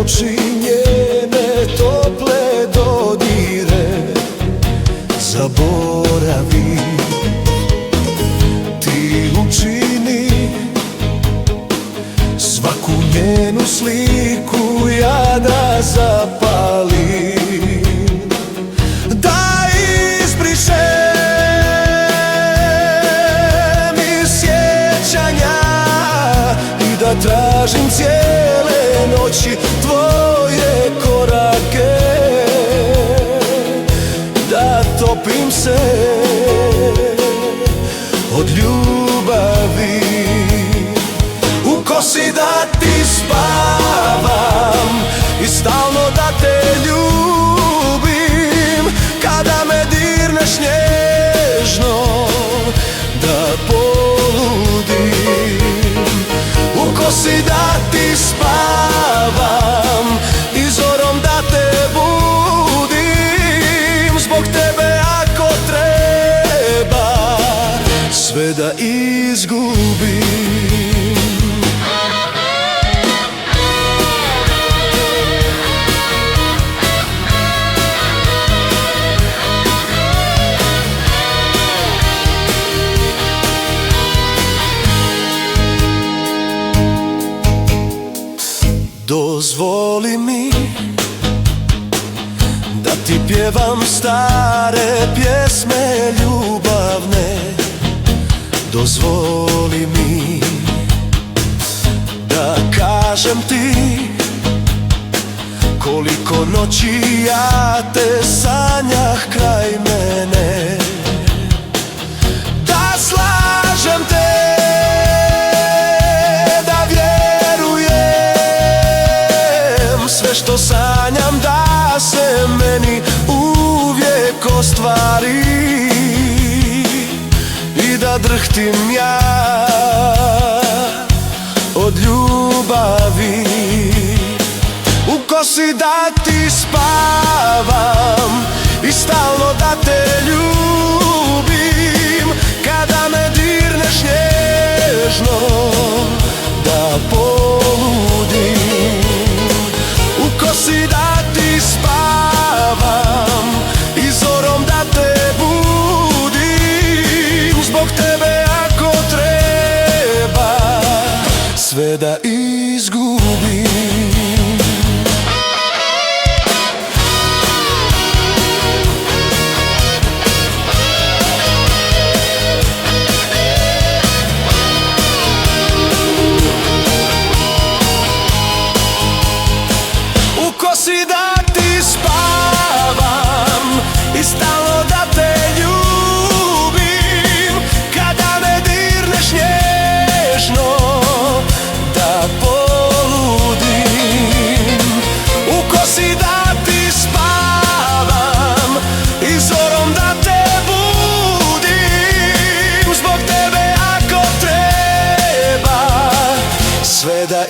oči, njene tople dodire zaboravi. Ti učini svaku njenu sliku, ja da zapalim, da izbrišem iz sjećanja i da tražim cijele noći tvoje korake, da topim se od ljubavi. U kosi da ti spavam i stalno da te ljubim, kada me dirneš nježno da poludim. U kosi da ti spavam i zorom da te budim, zbog tebe ako treba sve da izgubim. Dozvoli mi da ti pjevam stare pjesme ljubavne. Dozvoli mi da kažem ti koliko noći ja te sanjah kraj mene. Da slažem te, da vjerujem sve što sanjam da se meni uvijek ostvari i da drhtim ja od ljubavi. U kosi da ti spavam i stalno da te ljubim, kada me dirneš nježno da poludim. U kosi da ti spavam i zorom da te budim, zbog tebe ako treba sve da izgubim. U kosi da ti spavam i stalno da te ljubim, kada me dirneš nježno da poludim. U kosi da ti spavam i zorom da te budim, zbog tebe ako treba sve da